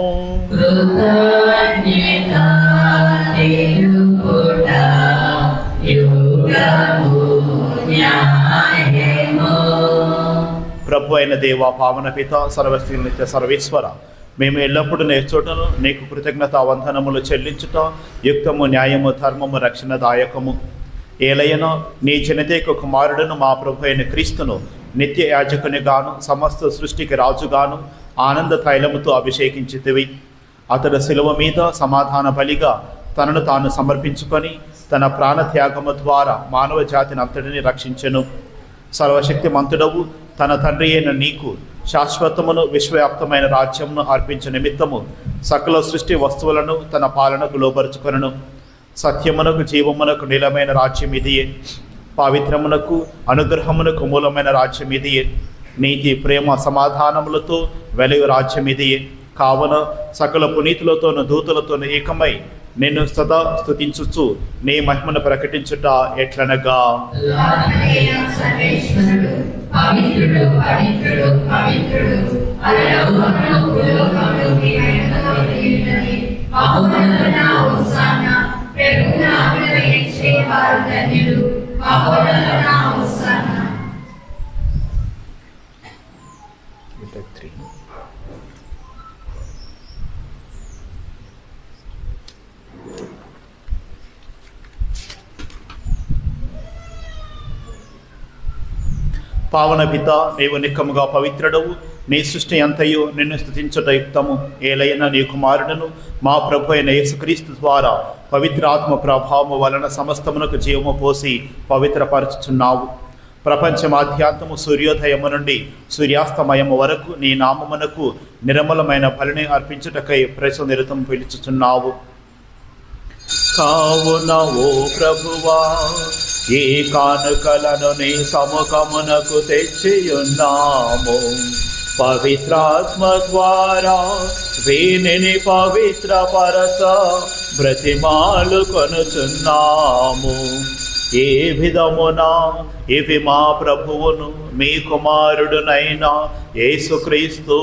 Speaker 3: ప్రభు అయిన దేవ, పావన పిత, సర్వశ్రీ నిత్య సర్వేశ్వర, మేము ఎల్లప్పుడూ నేర్చుటను నీకు కృతజ్ఞత వందనములు చెల్లించుట యుక్తము, న్యాయము, ధర్మము, రక్షణదాయకము. ఏలయనో నీ జనతేక కుమారుడును మా ప్రభు అయిన క్రీస్తును నిత్య యాజకునిగాను సమస్త సృష్టికి రాజుగాను ఆనంద తైలముతో అభిషేకించితివి. అతడు శిలువ మీద సమాధాన బలిగా తనను తాను సమర్పించుకొని తన ప్రాణత్యాగము ద్వారా మానవ జాతిని అంతటిని రక్షించెను. సర్వశక్తిమంతుడవు తన తండ్రి అయిన నీకు శాశ్వతమును విశ్వవ్యాప్తమైన రాజ్యమును అర్పించే నిమిత్తము సకల సృష్టి వస్తువులను తన పాలనకు లోబరుచుకొనను. సత్యమునకు జీవమునకు నిలమైన రాజ్యం ఇదియే. పవిత్రమునకు అనుగ్రహమునకు మూలమైన రాజ్యం ఇదియే. నీతి, ప్రేమ, సమాధానములతో వెలుగు రాజ్యం ఇదియే. కావున సకల పునీతులతోను దూతలతోను ఏకమై నిన్ను సదా స్తుతించుచు నీ మహిమను ప్రకటించుట ఎట్లనగా, పావన పిత, నీవు నిక్కముగా పవిత్రుడవు. నీ సృష్టి అంతయు నిన్ను స్తుతించుట యుక్తము. ఏలైనా నీ కుమారుడును మా ప్రభు అయిన యేసుక్రీస్తు ద్వారా పవిత్రాత్మ ప్రభావము వలన సమస్తమునకు జీవము పోసి పవిత్రపరచుచున్నావు. ప్రపంచమాధ్యాంతము సూర్యోదయము నుండి సూర్యాస్తమయము వరకు నీ నామమునకు నిర్మలమైన బలిని అర్పించుటకై ప్రజనిరతం పిలుచుచున్నావు. కావున ఓ ప్రభువా, ఈ కానుకలను నీ సముఖమునకు తెచ్చియున్నాము. పవిత్రాత్మ ద్వారా వీనిని పవిత్రపరచ బ్రతిమాలు కొనుచున్నాము. ఏ విధమున ఇవి మా ప్రభువును మీ కుమారుడునైన యేసుక్రీస్తు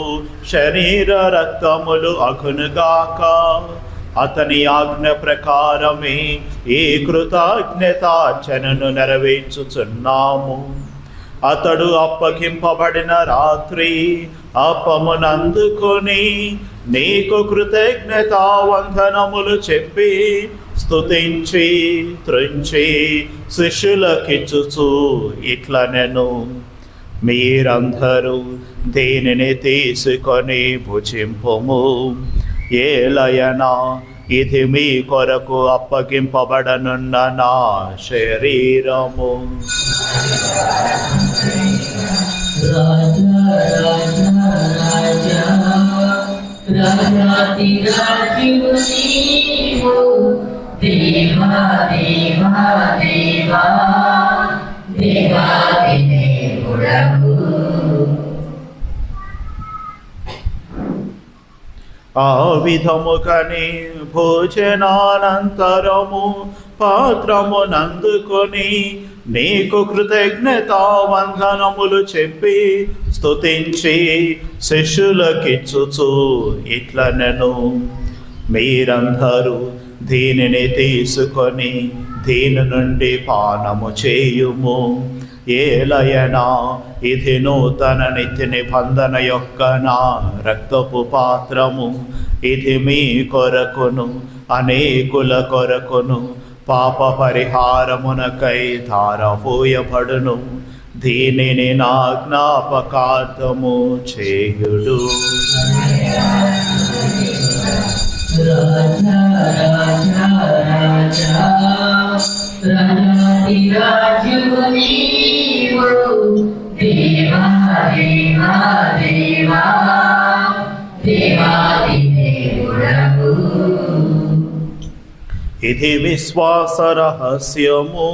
Speaker 3: శరీర రక్తములు అగునుగాక. అతని ఆజ్ఞ ప్రకారమే ఈ కృతజ్ఞతార్చనను నెరవేర్చుచున్నాము. అతడు అప్పగింపబడిన రాత్రి అప్పమునందుకొని నీకు కృతజ్ఞతా వందనములు చెప్పి స్తుతించి త్రుంచి శిష్యులకిచ్చుచు ఇట్లనెను, మీరందరూ దీనిని తీసుకొని భుజింపుము. ఏలయనా ఇది మీ కొరకు అప్పగింపబడనున్న నా శరీరము. ఆ విధముకని భోజనానంతరము పాత్రమునందుకొని నీకు కృతజ్ఞతా వందనములు చెప్పి స్తుతించి శిష్యులకిచ్చుచు ఇట్లనెను, మీరందరూ దీనిని తీసుకొని దీని నుండి పానము చేయుము. ఏలయనా ఇది నూతన నిత్య నిబంధన యొక్క నా రక్తపు పాత్రము. ఇది మీ కొరకును అనేకుల కొరకును పాప పరిహారమునకై ధారపోయబడును. దీనిని నా జ్ఞాపకార్థము చేయుడు.
Speaker 1: దేవా దేవా దేవా
Speaker 3: ఇది విశ్వాస రహస్యము.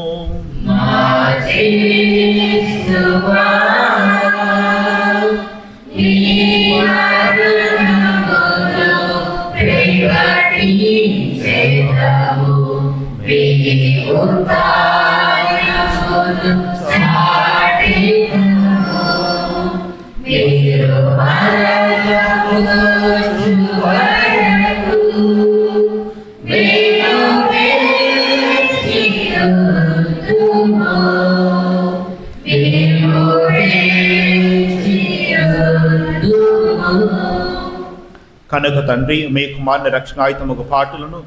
Speaker 3: కనుక తండ్రి మీ కుమారుని రక్షణాయుతముకు పాటలను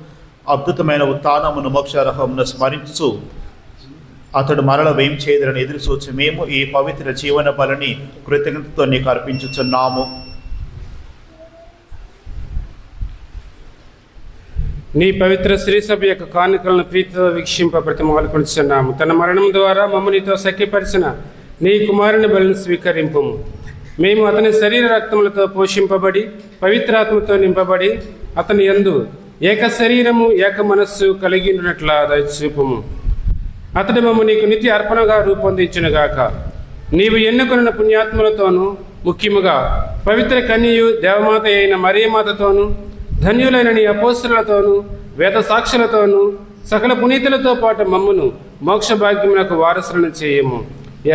Speaker 3: అద్భుతమైన ఉత్థానమును మోక్షార్హమును స్మరించు అతడు మరల వేం చేయదని ఎదురు చూచి మేము ఈ పవిత్ర జీవన బలిని కృతజ్ఞతతో నీకు అర్పించుచున్నాము.
Speaker 7: నీ పవిత్ర శ్రీ సభ యొక్క కానుకలను ప్రీతితో వీక్షింప ప్రతిమాలు కొనుచున్నాము. తన మరణం ద్వారా మమ్మనితో సఖ్యపరిచిన నీ కుమారుని బలిని స్వీకరింపము. మేము అతని శరీర రక్తములతో పోషింపబడి పవిత్రాత్మతో నింపబడి అతని యందు ఏక శరీరము ఏక మనస్సు కలిగి ఉన్నట్ల దయచూపము. అతడు మమ్మ నీకు నిత్య అర్పణగా రూపొందించునుగాక. నీవు ఎన్నుకొన్న పుణ్యాత్ములతోనూ ముఖ్యముగా పవిత్ర కన్యయు దేవమాత అయిన మరియమాతతోనూ ధన్యులైన నీ అపోస్తులతోనూ వేద సాక్షులతోనూ సకల పునీతులతో పాటు మమ్మును మోక్ష భాగ్యమునకు వారసులను చేయము.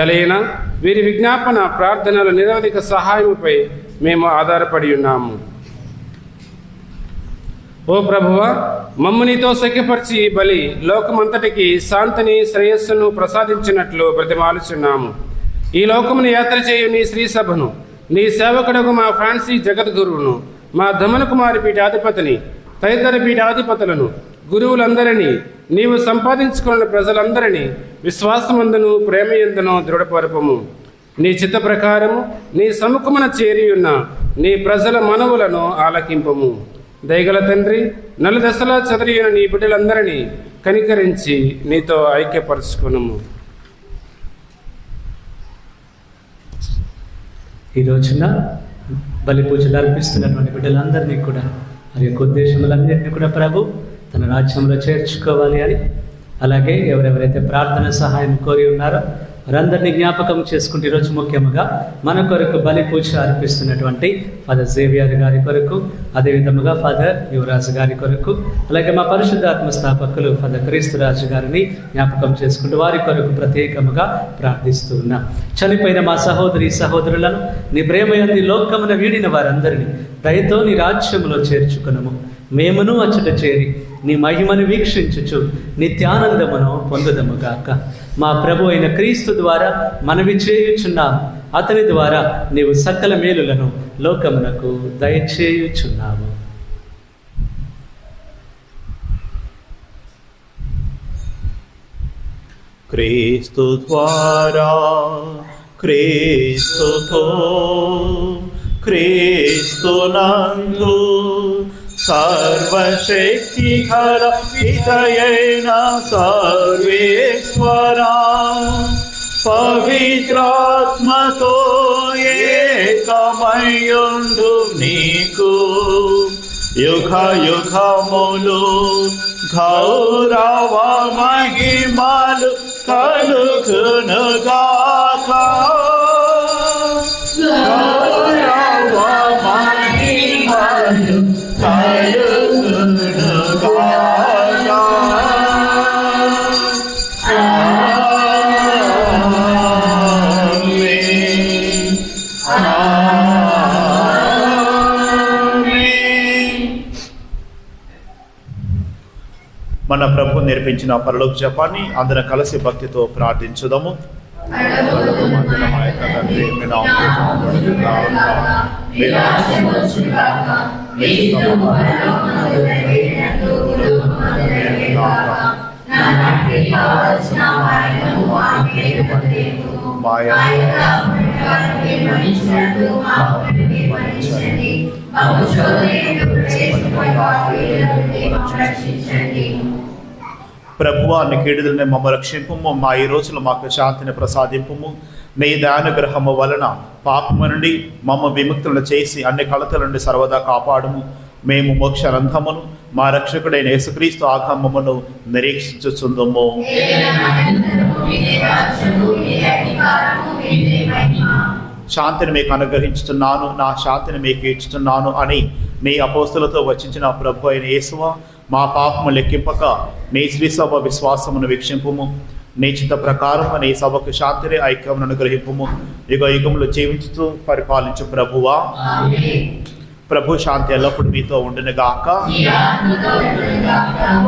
Speaker 7: ఎలైనా వీరి విజ్ఞాపన ప్రార్థనల నిరవధిక సహాయముపై మేము ఆధారపడి ఉన్నాము. ఓ ప్రభువా, మమ్ము నీతో సఖ్యపరిచి ఈ బలి లోకమంతటికి శాంతిని శ్రేయస్సును ప్రసాదించినట్లు బ్రతిమాలుచున్నాము. ఈ లోకమును యాత్ర చేయు నీ శ్రీ సభను, నీ సేవకుడకు మా ఫ్రాన్సీ జగద్గురువును, మా దమన కుమారి పీఠాధిపతిని, తదితర పీఠాధిపతులను, గురువులందరినీ, నీవు సంపాదించుకున్న ప్రజలందరినీ విశ్వాసమందును ప్రేమయందును దృఢపరపము. నీ చిత్త ప్రకారము నీ సముఖమున చేరియున్న నీ ప్రజల మనవులను ఆలకింపము. దయగల తండ్రి, నలుదశలా చదిరిన నీ బిడ్డలందరినీ కనికరించి నీతో ఐక్యపరుచుకునము.
Speaker 6: ఈ రోజున బలి పూజలు అర్పిస్తున్నటువంటి బిడ్డలందరినీ కూడా మరి యొక్క ఉద్దేశములన్నింటినీ కూడా ప్రభు తన రాజ్యంలో చేర్చుకోవాలి అని, అలాగే ఎవరెవరైతే ప్రార్థన సహాయం కోరి ఉన్నారో వారందరినీ జ్ఞాపకం చేసుకుంటే ఈరోజు ముఖ్యంగా మన కొరకు బలి పూజ అర్పిస్తున్నటువంటి ఫాదర్ జేవియర్ గారి కొరకు, అదేవిధముగా ఫాదర్ యువరాజు గారి కొరకు, అలాగే మా పరిశుద్ధాత్మ స్థాపకులు ఫాదర్ క్రీస్తురాజు గారిని జ్ఞాపకం చేసుకుంటూ వారి కొరకు ప్రత్యేకముగా ప్రార్థిస్తూ ఉన్నాం. చనిపోయిన మా సహోదరులను నీ ప్రేమయంది లోకమున వీడిన వారందరినీ దయతో నీ రాజ్యములో చేర్చుకునము. మేమును అచ్చట చేరి నీ మహిమను వీక్షించుచు నిత్యానందమును పొందుదముగాక. మా ప్రభు అయిన క్రీస్తు ద్వారా మనవి చేయుచున్నాము. అతని ద్వారా నీవు సకల మేలులను లోకమునకు దయచేయుచున్నాము.
Speaker 3: క్రీస్తు ద్వారా, క్రీస్తుతో, క్రీస్తునందు సర్వశక్తికర పితయైన సర్వేశ్వరా, పవిత్రాత్మతో ఏకమయుండు నీకు యుగ యుగములు గౌరవ మహిమలు కలుగునుగాక. గౌరవ మహిమలు మన ప్రభు నేర్పించిన పరలోక జపాన్ని అందరం కలిసి భక్తితో ప్రార్థించుదాము. ప్రభువా, నీ కీడుదలని మమ్మ రక్షింపము. మా ఈ రోజులు మాకు శాంతిని ప్రసాదింపము. నీ దయానుగ్రహము వలన పాపము నుండి మమ్మ విముక్తులను చేసి అన్ని కలతల నుండి సర్వదా కాపాడుము. మేము మోక్షరంధమును మా రక్షకుడైన యేసుక్రీస్తు ఆగమమును నిరీక్షించుచుందుము. శాంతిని మీకు అనుగ్రహించుతున్నాను, నా శాంతిని మీకు ఇచ్చుతున్నాను అని నీ అపోస్తులతో వచించిన ప్రభు అయిన యేసువా, మా పాపము లెక్కింపక నీ శ్రీ సభ విశ్వాసమును వీక్షింపుము. నీ చిత్త ప్రకారం నీ సభకు శాంతిని ఐక్యమును అనుగ్రహింపుము. యుగ యుగములు జీవించుతూ పరిపాలించు ప్రభువా. ప్రభు శాంతి ఎల్లప్పుడు మీతో ఉండునుగాక.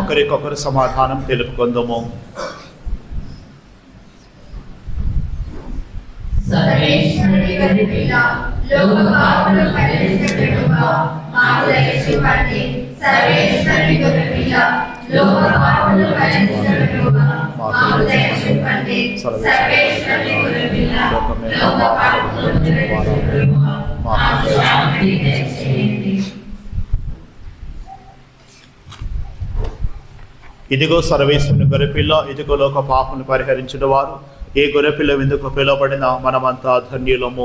Speaker 3: ఒకరికొకరు సమాధానం తెలుపుకుందాము.
Speaker 1: సర్వేశ్వరుని గరిపిల్ల లోక పాపలు పరిహరించుటకుగా మాకు దయచూపండి. సర్వేశ్వరుని గరిపిల్ల లోక పాపలు పరిహరించుటకుగా మాకు దయచూపండి. సర్వేశ్వరుని గరిపిల్ల లోక పాపలు పరిహరించుటకుగా మాకు శాంతి దయచేయండి.
Speaker 3: ఇదిగో సర్వేశ్వరుని గొర్రెపిల్ల, ఇదిగో లోక పాపను పరిహరించిన వారు. ఏ గొర్రెపిల్ల విందుకు పిలువబడిన మనమంతా ధన్యులము.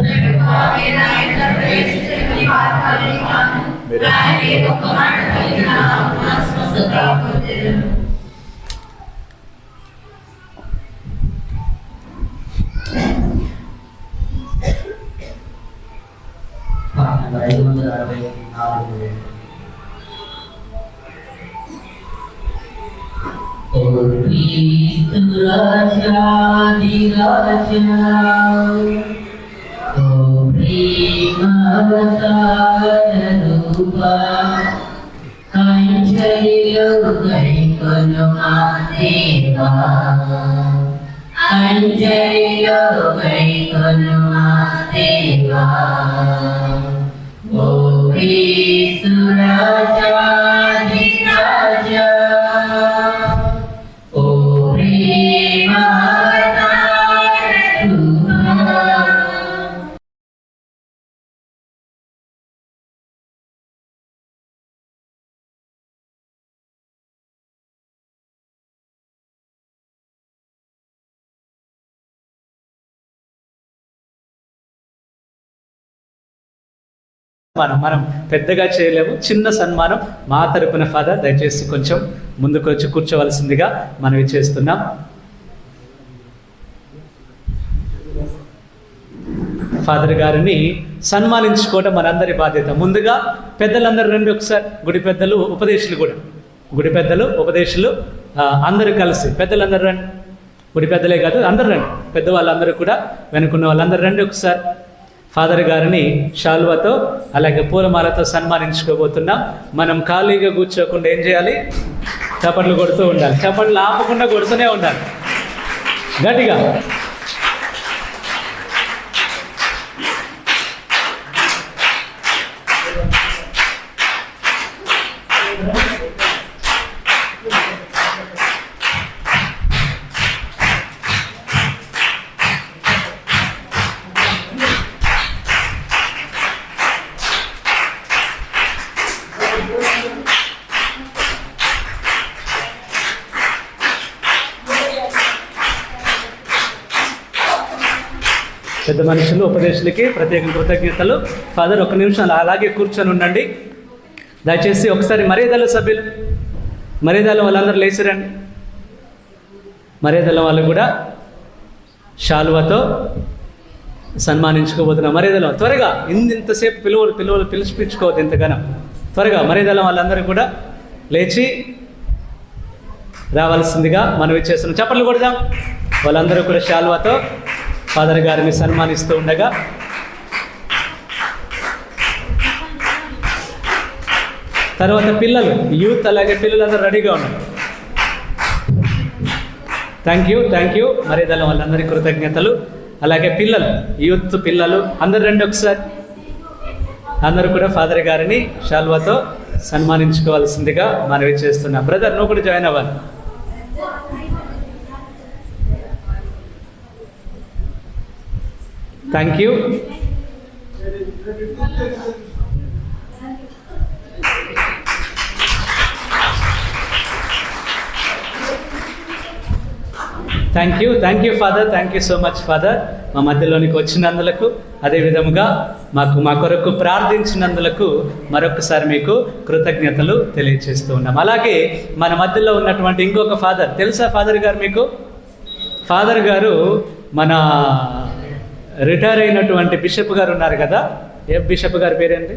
Speaker 2: O Cristo Raja, O Primavera, Angelilo Gaikonuma Deva, Angelilo Gaikonuma Deva, O Cristo Raja.
Speaker 6: మనం పెద్దగా చేయలేము. చిన్న సన్మానం మా తరపున ఫాదర్ దయచేసి కొంచెం ముందుకు వచ్చి కూర్చోవలసిందిగా మనవి చేస్తున్నాం. ఫాదర్ గారిని సన్మానించుకోవడం మనందరి బాధ్యత. ముందుగా పెద్దలందరూ రండి ఒకసారి. గుడి పెద్దలు, ఉపదేశులు కూడా, గుడి పెద్దలు, ఉపదేశులు అందరూ కలిసి, పెద్దలందరూ రండి. గుడి పెద్దలే కాదు, అందరూ రండి. పెద్దవాళ్ళందరూ కూడా, వెనుకున్న వాళ్ళందరూ రండి ఒకసారి. ఫాదర్ గారిని శాలువాతో అలాగే పూలమాలతో సన్మానించుకోబోతున్నాం. మనం ఖాళీగా కూర్చోకుండా ఏం చేయాలి? చప్పట్లు కొడుతూ ఉండాలి. చప్పట్లు ఆపకుండా కొడుతూనే ఉండాలి గట్టిగా. పెద్ద మనుషులు, ఉపదేశులకి ప్రత్యేక కృతజ్ఞతలు. ఫాదర్ ఒక నిమిషం అలాగే కూర్చొని ఉండండి దయచేసి. ఒకసారి మర్యాదల సభ్యులు, మర్యాదల వాళ్ళందరూ లేచిరండి. మర్యాదల వాళ్ళు కూడా శాలువాతో సన్మానించుకోబోతున్నాం. మర్యాదల త్వరగా, ఇంతసేపు పిలువలు పిలిచిపించుకోవద్దు ఎంతగానో. త్వరగా మర్యాదల వాళ్ళందరూ కూడా లేచి రావాల్సిందిగా మనవి చేస్తున్నాం. చప్పట్లు కొడదాం. వాళ్ళందరూ కూడా శాలువాతో ఫాదర్ గారిని సన్మానిస్తూ ఉండగా తర్వాత పిల్లలు, యూత్ అలాగే పిల్లలందరూ రెడీగా ఉన్నారు. Thank you. మర్యాదల వాళ్ళందరికీ కృతజ్ఞతలు. అలాగే పిల్లలు, యూత్ పిల్లలు అందరు రండి ఒకసారి. అందరూ కూడా ఫాదర్ గారిని శాల్వాతో సన్మానించుకోవాల్సిందిగా మనవి చేస్తున్నా. బ్రదర్ నువ్వు కూడా జాయిన్ అవ్వాలి. Thank you. Thank you father. Thank you so much father, మా మధ్యలోనికి వచ్చినందులకు, అదేవిధముగా మా కొరకు ప్రార్థించినందులకు మరొకసారి మీకు కృతజ్ఞతలు తెలియజేస్తూ ఉన్నాం. అలాగే మన మధ్యలో ఉన్నటువంటి ఇంకొక ఫాదర్, తెలుసా ఫాదర్ గారు మీకు? ఫాదర్ గారు మన రిటైర్ అయినటువంటి బిషప్ గారు ఉన్నారు కదా, ఏ బిషప్ గారి పేరేంటి?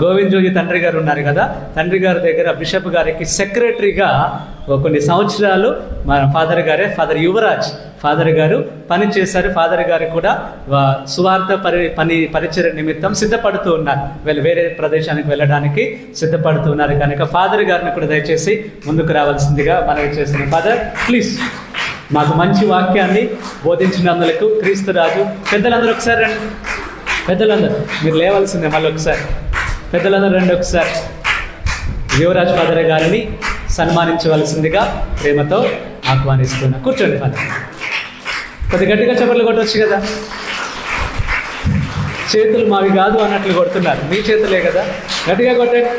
Speaker 6: గోవింద్ జోగి తండ్రి గారు ఉన్నారు కదా, తండ్రి గారి దగ్గర బిషప్ గారికి సెక్రటరీగా కొన్ని సంవత్సరాలు మన ఫాదర్ యువరాజ్ ఫాదర్ గారు పనిచేశారు. ఫాదర్ గారు కూడా సువార్త పరిచయ నిమిత్తం సిద్ధపడుతూ ఉన్నారు, వేరే ప్రదేశానికి వెళ్ళడానికి సిద్ధపడుతూ ఉన్నారు. కనుక ఫాదర్ గారిని కూడా దయచేసి ముందుకు రావాల్సిందిగా మనవి చేస్తున్నాం. ఫాదర్ ప్లీజ్ మాకు మంచి వాక్యాన్ని బోధించినందుకు క్రీస్తు రాజు. పెద్దలందరూ ఒకసారి రండి, పెద్దలందరూ మీరు లేవాల్సిందే, మళ్ళీ ఒకసారి పెద్దలందరూ రండి. ఒకసారి యువరాజ్ ఫాదర్ గారిని సన్మానించవలసిందిగా ప్రేమతో ఆహ్వానిస్తున్నా. కూర్చోండి ఫాదర్. కొద్ది గట్టిగా చప్పట్లు కొట్టవచ్చు కదా, చేతులు మావి కాదు అన్నట్లు కొడుతున్నారు, మీ చేతులే కదా, గట్టిగా కొట్టండి.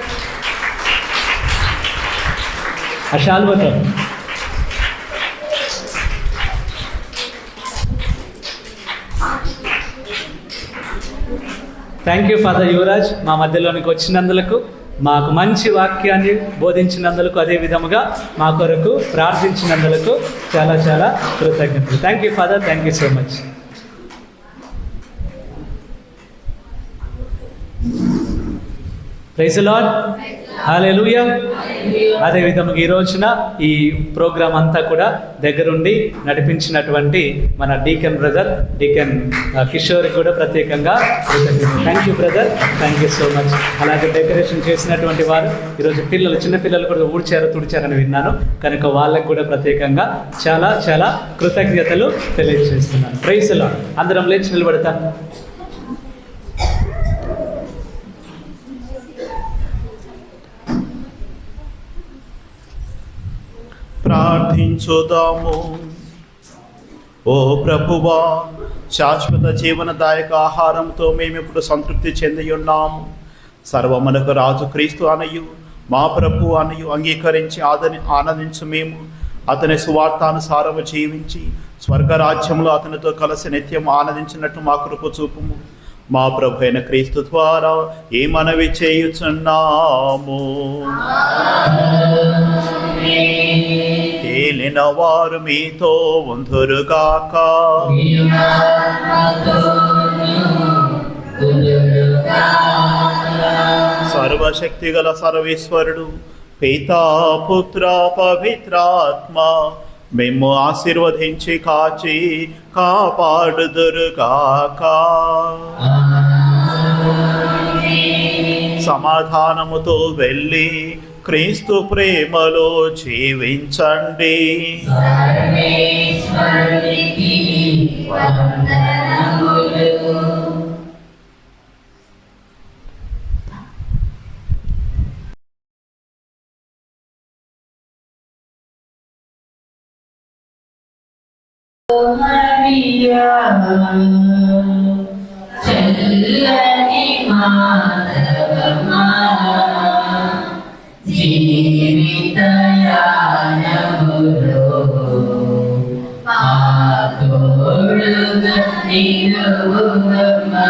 Speaker 6: ఆ శాల్వతో థ్యాంక్ యూ ఫాదర్ యువరాజ్, మా మధ్యలోనికి వచ్చినందులకు, మాకు మంచి వాక్యాన్ని బోధించినందుకు, అదే విధముగా మా కొరకు ప్రార్థించినందుకు చాలా చాలా కృతజ్ఞతలు. Thank you father, thank you so much. Praise the Lord, hallelujah. అదే విధంగా ఈ రోజున ఈ ప్రోగ్రాం అంతా కూడా దగ్గరుండి నడిపించినటువంటి మన డీకెన్ బ్రదర్ డీకెన్ కిషోర్ కూడా ప్రత్యేకంగా thank you brother, thank you so much. అలాగే డెకరేషన్ చేసినటువంటి వారు ఈరోజు చిన్నపిల్లలు కూడా తుడిచారని విన్నాను, కనుక వాళ్ళకు కూడా ప్రత్యేకంగా చాలా చాలా కృతజ్ఞతలు తెలియజేస్తున్నాను. Praise the lord. అందరం లేచి నిలబడతాం.
Speaker 3: ప్రార్థించుదాము. ఓ ప్రభువా, శాశ్వత జీవనదాయక ఆహారంతో మేమిప్పుడు సంతృప్తి చెంది ఉన్నాము. సర్వమునకు రాజు క్రీస్తు అనయు మా ప్రభు అనయు అంగీకరించి ఆనందించు మేము అతని సువార్తానుసారము జీవించి స్వర్గరాజ్యంలో అతనితో కలిసి నిత్యం ఆనందించినట్టు మా కృప చూపుము. మా ప్రభు అయిన క్రీస్తు ద్వారా ఏ మనవి చేయుచున్నాము. ఏలిన వారు మీతో ఉందురుగాక. సర్వశక్తి గల సర్వేశ్వరుడు పితా పుత్ర పవిత్రాత్మ మేము ఆశీర్వదించి కాచి కాపాడుదురుగాక. సమాధానముతో వెళ్ళి క్రీస్తు ప్రేమలో జీవించండి.
Speaker 1: చల్లని మాధవమా జీవితయానములో పాతోడుగా నిలువమ్మా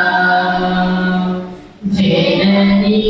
Speaker 1: జననీ